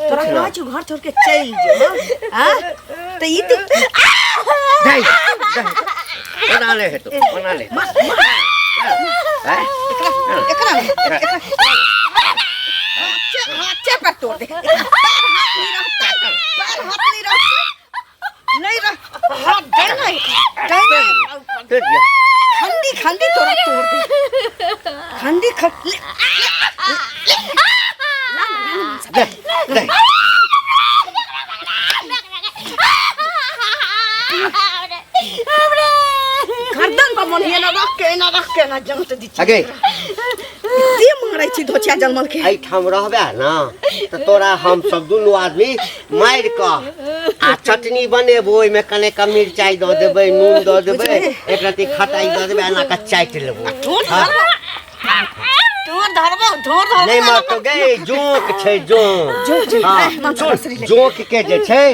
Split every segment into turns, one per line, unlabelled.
तोरा घर छोड़ के चल जो तो ये तो
बना ले है तो बना ले
पर तोड़ दे नहीं खंडी खंडी तोड़ दे खंडी गर्दन पर मन ये ना रख के ना जंग तो दी
आगे
ती मंगराई छी धोचिया जन्मल के
आई ठाम रहबे ना तो तोरा हम सब दुनू आदमी मार क आ चटनी बनेबो ओइ में कने का मिरचाई द देबै नून द देबै एक रती खटाई द देबै एना का चाट लेबो
ढोर धरबो
नहीं मत तो गई जोक छै जोक हां जोक के जे छै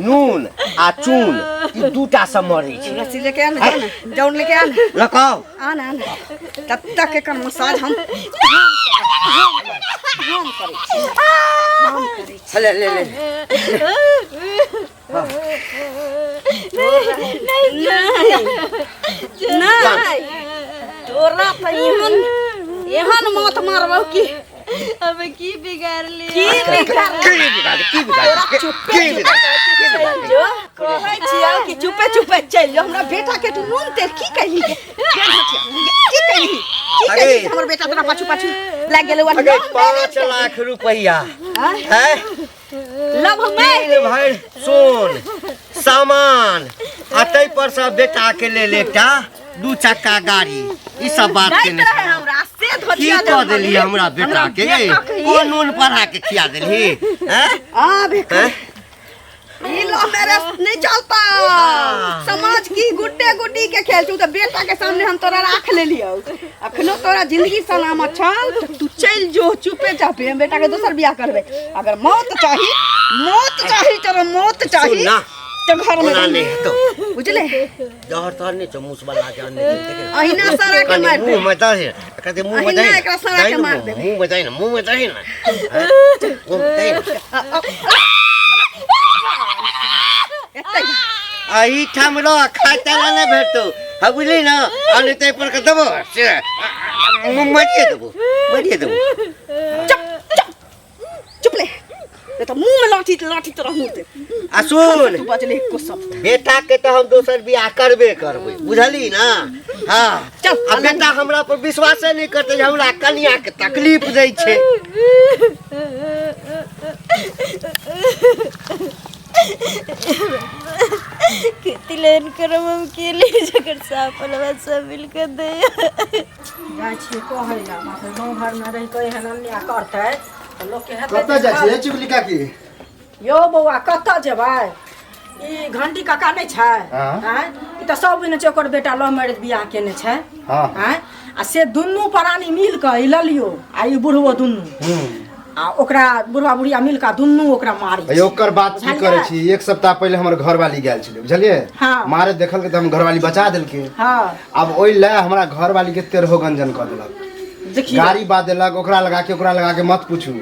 नून आ चून ई दूटा से मरै छै
रस्सी लेके आना जौन लेके आना
लगाओ
आना तब तक के कर मसाज हम करे
ले ले ले
नहीं तोरा त एहन मत मारबो कि
अब की बिगाड़ ली
जो कहै छियै कि चुपे चल जो हमरा बेटा के तू नून तेल की कहली की कहली हमर बेटा तोरा पाछू लाग गेलै
5 लाख रुपया है
लब में
भाई सोन सामान अतै पर सब बेटा के ले लेटा 2 चक्का गाड़ी ई सब बात के नहीं
हमरा से धोतिया
दे देली हमरा बेटा के कोन नून पढ़ा के खिया देली हैं
आ बेटा ई लो मेरे नहीं चलता समाज की गुड्डी के खेल तू तो बेटा के सामने हम तोरा राख ले लियो अखनो तोरा जिंदगी सलामत छल तू चल जो चुपे चापे हम बेटा के दोसर बियाह करबे अगर मौत चाही तेरा मौत चाही तो घर में
नहीं तो
बुझले
जहर तो नहीं तो मुंह वाला के अन्ने देखे
अहिना सारा के मार दे
मुंह में दे कहते मुंह में दे
एकरा सारा के मार दे
मुंह में दे ना मुंह में दे ना वो दे आई ठमरो खाता ना भेटो हबुली ना अन्ने ते पर के देबो से मुंह में दे देबो
चुप ले तो मुंह में लाठी तो रहू दे
आ सुन
तू बजले को सब
बेटा के तो हम दोसर बियाह करबे करबै बुझली ना हां
चल
अब बेटा हमरा पर विश्वास नहीं करते हमरा कन्या के तकलीफ दै छै
खेती लेन करम हम के लिए जगर सापलवा सब मिल के दे
जाय छी कहै ला माथे गांव घर में रह के एहन अन्याय करतै तो लोग के हेतै
कतऽ जाइ छी चुगली काकी
यो बौआ कतऽ जेबै ई घंटी काका नहीं छै हैं ई त सब दिन चोकर बेटा लव मैरिज बियाह केने छै हैं आ से दुन्नू प्राणी मिल के ई ललियो आ ई बुढ़वा दुन्नू आ ओकरा बुढ़वा बुढ़िया मिल के दुन्नू ओकरा मारी
ओकर बात की करे छी एक सप्ताह पहले हमर घरवाली गेल छलै बुझलिए मारे देखल के त हम घरवाली बचा देलके अब ओइ ले हमरा घरवाली के 13 गंजन क देलक गाड़ी बात देलक ओकरा लगा के मत पूछू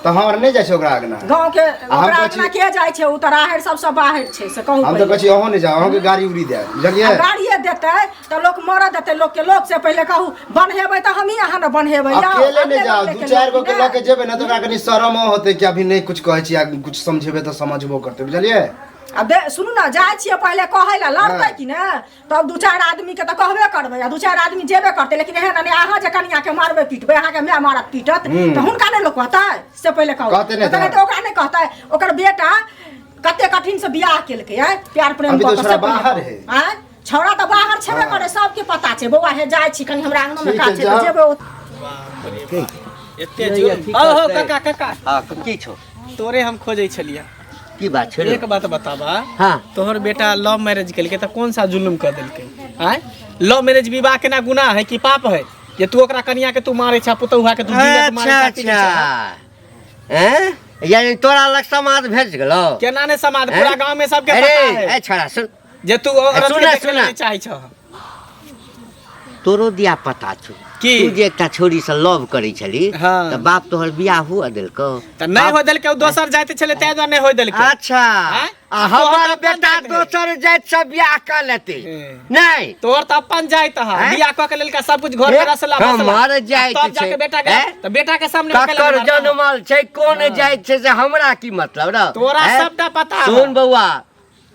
तो हमर नहीं जाय छै ओकरा आगना
गांव के ओकरा आगना के जाय छै उ त राहर सब बाहर छै से कहू
हम तो कहै छी अहो नहीं जाओ अहो के गाड़ी उड़ी दे बुझलिए
गाड़िए देतै त लोक मर देतै लोक से पहले कहू बन्हेबै त हम ही अहाँ न बन्हेबै
अकेले नहीं जाओ 2-4 गो के लेके जेबै न तो ओकरा कनी शरम होतै कि अभी नहीं कुछ कहै छी कुछ समझेबै त समझबो करतै बुझलिए
अब सुनू ना जाय छियै पहले कहै ला लड़तै कि ने तब 2-4 आदमी के त कहबे करबै आ 2-4 आदमी जेबे करतै लेकिन एहन नहीं अहाँ जे कनिया के मारबे पीटबे अहाँ के मैं मारत पीटत त हुनका नहीं लोक कहतै से पहले कहू त ओकरा नहीं कहतै ओकर बेटा कते कठिन से बियाह केलकै है प्यार प्रेम
क के बाहर है
हैं छौड़ा त बाहर छेबे करे सबके पता छै बौआ हे जाय छी कनी हमरा आंगन में काज छै जेबे
एते जुलम हो काका
हां की छो
तोरे हम खोजै छलिया
की बात छै
एक बात बताबा
हां
तोहर बेटा लव मैरिज केलके त कौन सा जुल्म कर देलके हैं लव मैरिज विवाह केना गुनाह है कि पाप है ये तू ओकरा कन्या के तू मारे छा पुतौहा के तू जिंदा मारे छा
हैं यानी तोरा लग समाज भेज गेलो
केना ने समाज पूरा गांव में सबके पता है
ए छड़ा सुन
जे तू औरत के
सुना,
देखे
सुना।
ले चाहे छ
तोरो दिया पता छौ
की?
तू जे एकटा छोरी से लव करै छली
हाँ।
त बाप तोहर बियाह हुआ देलको
त नहीं हो देलके दोसर जाते छले तै द्वारा नहीं हो देलके
अच्छा
हैं?
आ हमर
तोहर अपन
बेटा
जाति है।
दोसर जाति से बियाह कर लेते
हैं।
नहीं
तोर त अपन जाइत ह
हैं?
बियाह क के लेलका सब कुछ घर में रसला
हमार जाइत
तब जाके
छै।
बेटा के
हैं?
त बेटा के सामने
ककर जन्मल छै कोन जाइत छै से हमरा की मतलब रे
तोरा
हैं?
सबटा पता
सुन बउआ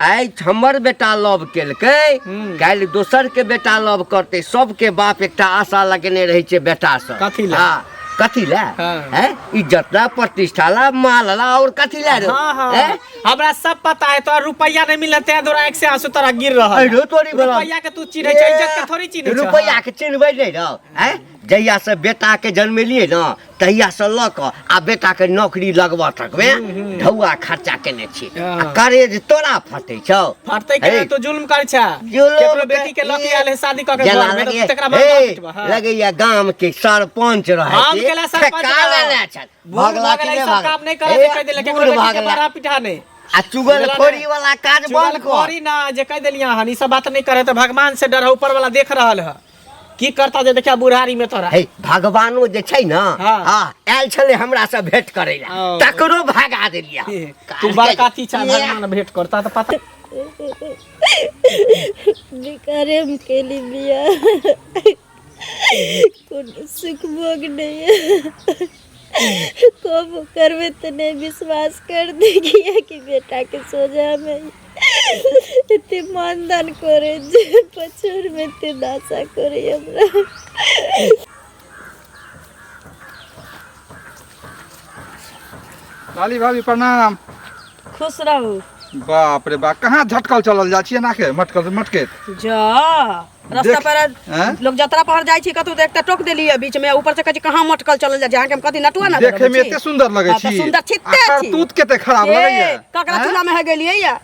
आइ हमर बेटा लव केलकै काल्हि दोसर के बेटा लव करते सबके बाप एकटा आशा लगेने रहै छै बेटा से
कथी ला?
हाँ, कथी ला
हाँ।
हैं इज्जत ला प्रतिष्ठा ला माल ला और कथी ला रे
हाँ हाँ
हैं?
हमरा सब पता है तोरा रुपया नहीं मिलत है तोरा एक से आंसू तोरा गिर रहल
अरे तोरी बला
रुपया के तू चिन्है छै इज्जत के थोड़ी चिन्है छै
रुपया के चिन्हबै नहीं रहो हैं जहिया से बेटा के जन्मेलिए न तहिया से ल क आ बेटा के नौकरी लगवा सकबे ढौआ खर्चा केने छी
हाँ।
आ करे जे तोरा फटै छौ
फटतै के
हे,
तो जुल्म कर छा
जुल्म
केकरो
के-
बेटी के लकी आले है शादी क के
जेना
घर में
लगे-
तो तेकरा
हे,
मार पिटबा हाँ।
लगैया गाम के सरपंच रहे
हम केला सरपंच रहे। बूढ़
भगला
भगला
के
सब
भाग
काम नहीं करे से कह देले के
बूढ़
बेटी के
भागला
बड़ा पिटा नहीं
आ चुगलखोरी वाला काज बंद कर
चुगलखोरी ना जे कह देलिया हन ई सब बात नहीं करे तो भगवान से डर है ऊपर वाला देख रहल है की करता जे देखिया बुढ़ारी में तोरा
हे भगवानो जे छै न
हाँ।
आयल छले हमरा से भेंट करे ला
ओ।
तकरो भगा देलिया
तू बड़का तीछा भगवान भेंट करता तो पता
बेकारे हम के लिए बिया कोनो सुख भोग नहीं है कब करवे तो नहीं विश्वास कर देगी कि बेटा के सोजा में इतने मानदान करे जे पछोर में इतने दासा करे हमरा
लाली भाभी प्रणाम।
खुश रहू
बाप रे बाप कहाँ झटकल चलल जा छियै नाके मटकल मटके
जा रास्ता पर
हैं?
लोग यात्रा पर जाय छी कतौ एकटा टोक देलिए बीच में ऊपर से कहे कहां मटकल चलल जा जहां के हम कथि नटुआ ना
देखे में एते सुंदर लगै छी
सुंदर छित्ते
आ
छी
करतूत केते खराब लगैया
ककरा चूल्हा में है गेलिए या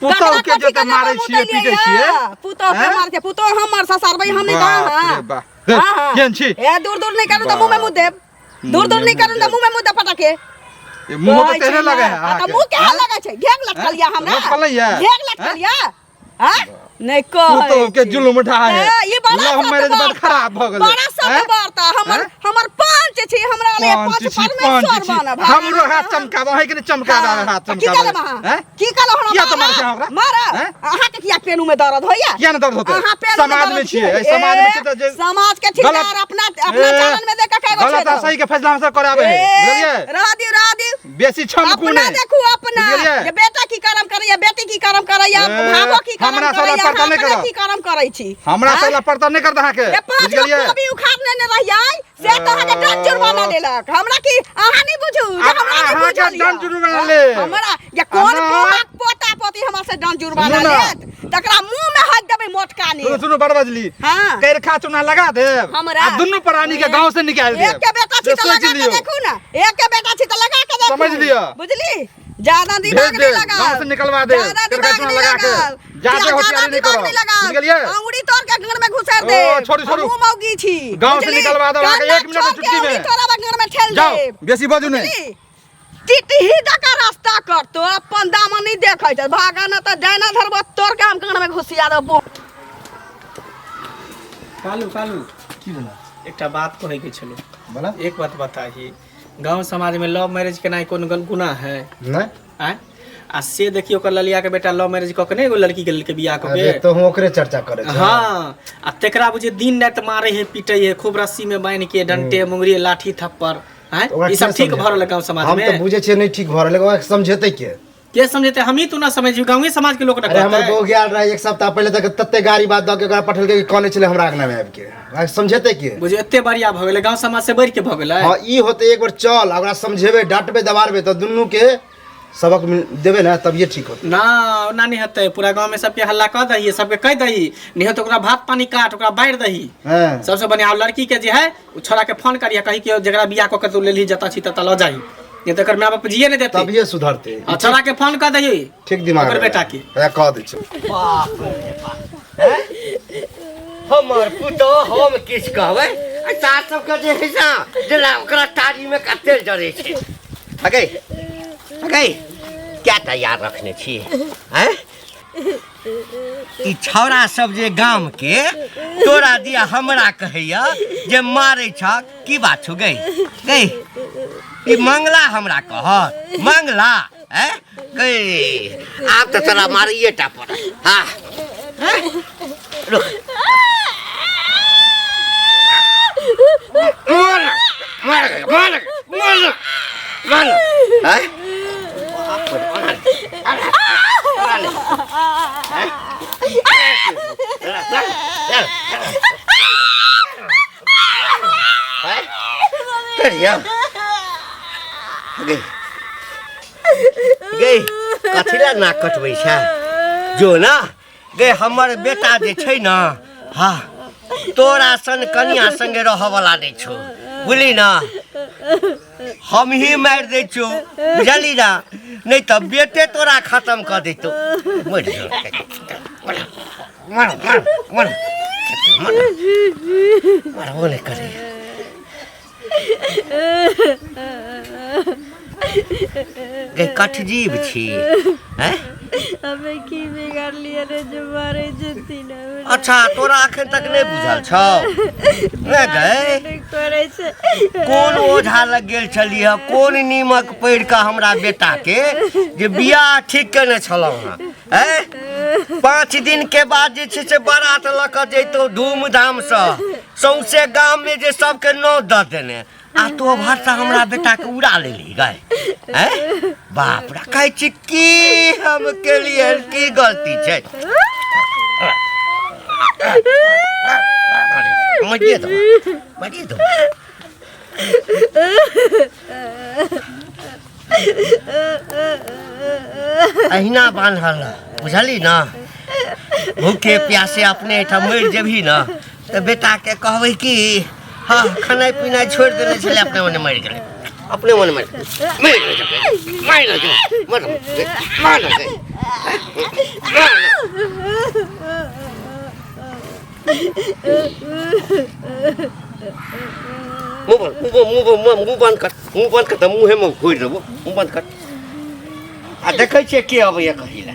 पुतौह के जे मारै छियै पीटै छियै
पुतौह के
हैं?
मार के पुतौह हमर ससुरबै हम नहीं
बाप रे
कहां
बाप हे, केहन छी
ए दूर दूर नहीं करू तो मुंह में मुंह देब दूर दूर नहीं करू तो मुंह में मुंह दे पटाके
ये मुंह तो तेरे लगे है
आ त मुंह के लगे छै घेग लटकलिया हमरा
लटकलिया?
घेग लटकलिया हां नहीं कह
पुतौह के जुलुम उठा है
ये बड़ा
लव मैरिज बड़ खराब भ गेलै
बड़ा सब
हैं?
वार्ता हमर
हैं?
हमर पांच छी हमरा ले
पांच
पांच
छी,
परमेश्वर
छी।
बना
हमरो हाथ चमकाबा है कि नहीं चमकाबा है हाथ
की कहले
चमकाबा
वहां
हैं?
की कहले
किया
हमरा
तो मारै छै हमरा?
मारा
हैं?
अहाँ के किया पेनू में दर्द होइया
किया न दर्द होतै?
अहाँ पेनू
समाज में
दर्द
छियै,
होइया।
एहि समाज में
ए,
छियै तऽ जे
समाज के ठिकादार अपना अपना
ए,
चलन में देख के कएगो
गलत आ सही के फैसला हम सब कराबे है बुझलिए
रह दियो
बेसी छमकू
अपना
नहीं
देखू अपना
बुझलियै?
जे बेटा की कर्म करैया बेटी की कर्म करैया
ए,
भागो की कर्म
हमरा सब
करैया
लपड़ता नहीं
अपना
करब।
की कर्म करै छी
हमरा
हैं?
से लपड़ता नहीं करता के
ये पांच
बुझलिए
लोग अभी उखाड़ने न रहियै से तो अहाँ के दंड जुर्माना देलक हमरा की अहाँ नहीं बुझू जे हमरा नहीं
अहाँ के
बुझलियै।
दंड जुर्माना ले।
हमरा ये कौन
अना-
पोता पोता पोती हमरा से दंड जुर्माना
सुनू ना।
लेत तकरा मुंह में हाथ देबै मोटका ने
सुनो सुनो बड़ बजली
हां
कैरखा चुना लगा दे
हमरा?
आ दुनू प्राणी के गांव से निकाल दे
एक के बेटा छी तो लगा के देखू ना एक के बेटा छी तो लगा के देखू
समझ लियो।
बुझली ज्यादा
भेज
दिमाग
दे
नहीं लगा
गांव से निकलवा दे कैरखा चुना लगा के जाते होशियारी नहीं करो बुझलिए
अंगुरी तोड़ के घर में घुसा दे
ओ, छोड़ू, छोड़ू।
हमहू मौगी छी
गांव से
बुझली?
निकलवा दो, आके
कान्ना
1 मिनट में
छोड़
छुट्टी
के
में।
अंगुरी तोरा घर में ठेल
जाओ
दे
बेसी बाजू नहीं
बुझली? टिटही दका रास्ता कर तो अपन दामन नहीं देखै छै भागा न त डायना धरब तोड़ के हम घर में घुसिया देबो
कालू कालू
की बोला
एकटा बात कहै के छलो
बोला
एक बात बताही गांव समाज में लव मैरिज के नहीं कोनो गुनाह है
नहीं
आय आ से देखियो ओकर ललिया के बेटा लव मैरिज क के नहीं एगो लड़की के लेके बियाह क
अरे
के
तो हम ओकरे चर्चा करे छै
हाँ आ तेकरा बुझे दिन रात मारे है पीटे है खूब रस्सी में बांध के डंटे मुंगरी लाठी थप्पड़ हैं
ओकरा
ई सब
के
ठीक
समझे?
भर लगा गांव समाज
हम तो
में
बुझे छियै नहीं ठीक भर लगे ओकरा समझेते के
समझते हम ही तू ना समझियो गांव समाज के लोग
अरे हमर बहू गेल रहे एक सप्ताह पहले तक तत्ते गाड़ी बात द के ओकरा पठल के कने चले हमरा आगना में आबि के ओकरा समझेते के
बुझे एते बढ़िया भ गेलै गांव समाज से बढ़ के भ गेलै
हां ई होते एक बार चल ओकरा समझेबे डांटबे दबारबे तो दुन्नु के सबक देबे ना तब ये ठीक होते
ना ना नहीं हते पूरा गांव में सबके हल्ला कर दही सबके कह दही नहीं तो ओकरा भात पानी काट ओकरा बाढ़ दही
हां
सबसे बढ़िया लड़की के जे है उ छोरा के फोन करिया कही कि जकरा बियाह क के तू लेली जता छी तता ल जाही ये तो कर मां बाप जिए नहीं देते
तब ये सुधरते
आ छोरा के फोन कर दही
ठीक दिमाग
ओकर
में
बेटा के
या कह दे छै
बाप रे बाप हैं? हमर पुतो हम किछ कहबै आ तार सबके जे है ना जेना ओकरा टारी में कते जरे छै अगे अगे क्या तैयार रखने छी हैं ई छौरा सब जे गाम के तोरा दिया हमरा कहैया जे मारै छ की बात छौ गई गई ई मंगला हमरा कहत मंगला हैं गई आब तो तोरा मारिए टा पड़ा हां रुक मार हैं गई कथिला ना कटबै छै जो ना गई हमर बेटा जे छै ना हाँ तोरा सन कन्या संगे रह वाला नहीं छो बुझली ना हम ही मार दे छो बुझली ना नहीं तो बेटे तोरा खत्म कर देतो मर मर मर मर मर वो नहीं करे गई कठ जीव छी हैं
हमें की बिगाड़ लिया रे जो मारे जती ना
अच्छा तोरा अखन तक नहीं बुझल छौ ना गए
करे से
कौन ओझा लग गेल छलिए कौन नीमक पढ़ के हमरा बेटा के जे बियाह ठीक केने छलौ हैं 5 दिन के बाद जे छै से बारात ल के जैतो धूमधाम से सौंसे गांव में जे सबके नौ द देने आ तो भरसा हमरा बेटा के उड़ा लेली गए हैं बाप रे कहै छी की हम के लिए की गलती छै मरिए दो अहिना बांधल बुझली ना भूखे प्यासे अपने एठाम मर जेबही ना तो बेटा के कहबै कि हाँ खाना पीना छोड़ देने छले अपने मने मर गेले अपने मने मर मुँह बंद कर तो मुँहे में घोर देबो मुँह बंद कर आ देखै छियै के अबैया कहिला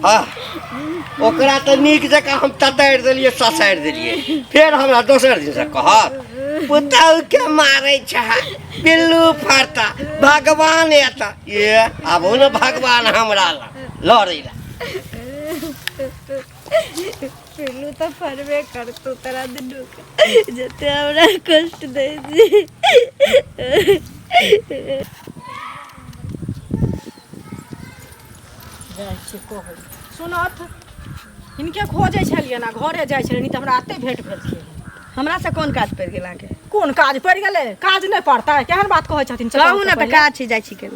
हाँ ओकरा तो नीक जकाँ हम ततारि देलियै ससारि देलियै फेर हमरा दोसर दिन से कहत पुतहु के मारै छ पिल्लू फरता भगवान एता ये आबो न भगवान हमरा लड़ै ला
पिल्लू तो फरबे करतो तरा दिनु जते हमरा कष्ट दे दी
सुनत हिनके खोजे छलिए ना घरे जाइ छलिए नहीं तो हमरा आते भेंट भेल हमरा से कोन काज पड़ गेला के
कोन काज पड़ गेले काज नहीं पड़ता केहन बात कहै छथिन
कहू ना त काज छी जाइ छी के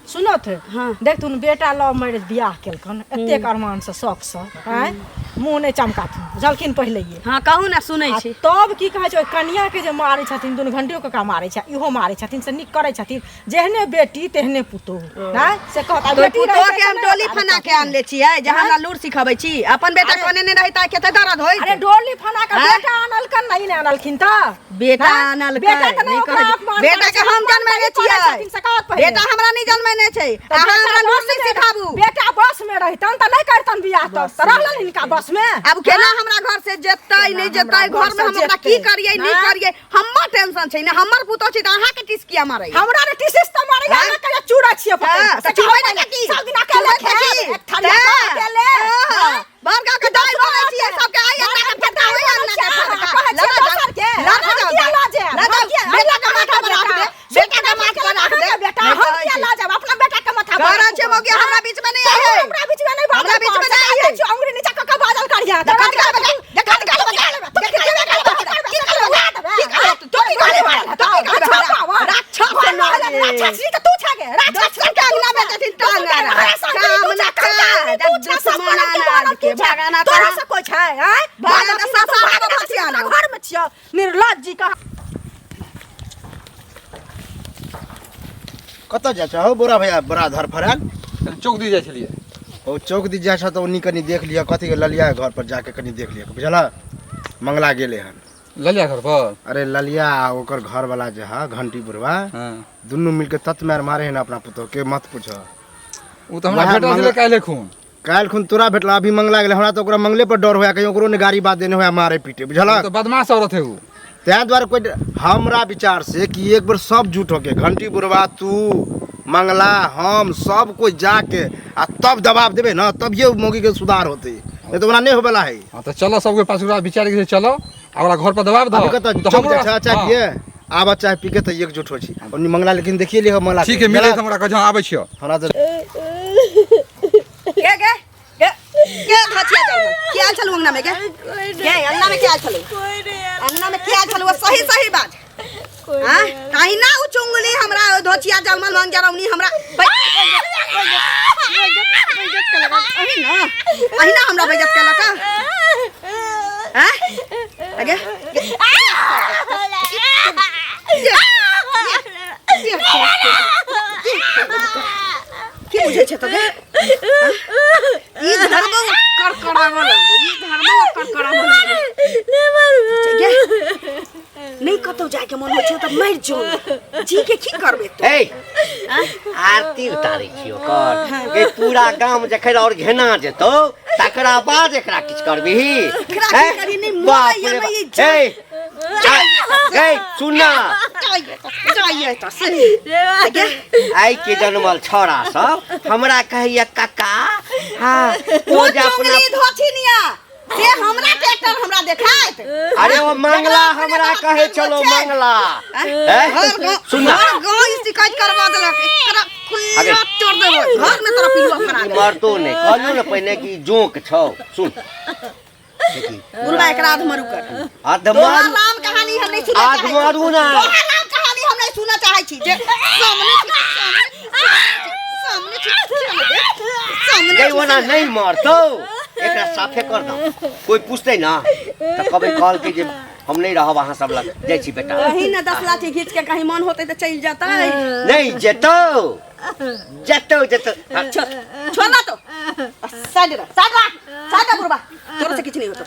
सुनत
हाँ
देख तुन बेटा लव मैरिज बियाह केलकन एतेक अरमान से शौक से हैं मुंह नहीं चमकाथुन जलखिन पहले ये
हाँ कहू ना सुनै छी
तब की कहै छै कन्या के जे मारै छथिन दुन घंटियो के का मारै छै इहो मारै छथिन से निक करै छथिन जेहने बेटी तेहने पुतोह हैं से कहता बेटी
पुतोह के हम डोली फना के आन ले छियै जे हमरा लूर सिखाबै छी अपन बेटा कोने ने रहता केते दर्द होई
अरे डोली फना के बेटा आनलकन नहीं ने आनलखिन त
बेटा आनल
बेटा त नहीं ओकरा अपमान
बेटा के हम जन्मैने छियै बेटा हमरा नहीं जन्मैने छै अहाँ हमरा लूर सिखाबू
बेटा बस में रहतन त नहीं करतन बियाह त रहलन हिनका बस में
अब केना हमरा घर से जेतै नहीं जेतै घर में हमरा की करियै नहीं करियै हमर टेंशन छै ने हमर पुतो छै त अहाँ के टिस किया मारै
हमरा ने टिसिस त मारै अहाँ के चूड़ा छियै
त चूड़ा ने की
सब दिन अकेले एक थाली अकेले
बड़का के दाई बोलै छियै सब के आइ हमरा के फटा होय हमरा के बेटा के माथा पर राख दे बेटा के माथा पर राख दे
बेटा हम किया ला जाब अपना बेटा के माथा पर
घर छै मोगी हमरा बीच में नहीं है
हमरा बीच में नहीं
हमरा बीच में नहीं है
अंगुरी नीचे क बादल करिया
कतऽ जाइ छौ बोरा भैया बड़ा धर फराल
चौक दी जाइ छलिए
ओ चौक दी जाइ छ त ओनी कनी देख लिया कथी के ललिया घर पर जाके कनी देख लिया बुझला मंगला गेले हन
ललिया घर पर
अरे ललिया ओकर घर वाला जे है घंटी बुरवा
हां
दुन्नु मिलके तत मार मारे है ना अपना पुतो के मत पूछो
उ त हमरा भेटल छले काले खून
काल खुन तोरा भेटला अभी मंगला गेल हमरा तो ओकरा मंगले पर डर होया कहीं ओकरो ने गाड़ी बात देने होया मारे पीटे बुझला
तो बदमाश औरत है वो।
तै द्वारा कोई हमरा विचार से कि एक बार सब जुट होके घंटी बुरवा तू मंगला हम सब कोई जाके आ तब दबाव देबे ना तब ये मौगी के सुधार होते नहीं तो ओना नहीं होबेला है।
हाँ तो चलो सबके पास विचार के चलो और घर पर दबाव दो।
अभी कत
तो
चौक
हमरा-
जा चाय पिए आब चाय पी के तो एकजुट हो छी और मंगला लेकिन देखिए ले मंगला
ठीक है मिले हमरा कह आबै छियो।
हमरा तो
के धचिया चल क्या चलू अंगना में के अंगना में क्या चलू अंगना में क्या चलू सही सही बात हां कहीं ना उ चुंगली हमरा धचिया जलमल मांग जरौनी हमरा अही ना हमरा बेइज्जत केला का हैं आगे की बुझे छ तके ई धर्म करकड़ावल ई धर्म करकड़ावल नहीं कतौ जाए के मन हो छ त मर जो जी के की करबे तो
ए आरती उतारै छियो कर ए पूरा गांव जखन और घेना जेतो तकरा बाद एकरा किछ करबिही
एकरा की करी नहीं मोया में ई
ए सुनना
जाइए तो सही आगे
आई के जन्मल छोरा सब हमरा कहैया काका हां
वो
तो जे अपना
चुंगली धोछिनिया से हमरा ट्रैक्टर हमरा देखाइत
अरे वो मंगला हमरा कहे चलो मंगला सुनना
गांव ई शिकायत करवा देलक एकरा
आगे।
खुल्ला तोड़ देबो घर में तोरा पिलुआ फरा दे
मरतो नहीं कहलू ना पहले कि जोक छौ सुन देखी
बुलवा एकरा अधमरु कर
अधमर
राम कहानी हम नहीं सुनना चाहै
अधमरू ना
राम कहानी हम नहीं सुनना चाहै छी जे सामने
गई वना नहीं मरतो एकरा साफे कर दो कोई पूछते ना तो कभी कॉल के जे हम नहीं रहो वहां सब लग जाई छी बेटा
कहीं ना 10 लाठी खींच के कहीं मन होते तो चल जाता है
नहीं जेतो जेतो जेतो
छोड़ना तो साइड बुरबा तोरे से कुछ नहीं होता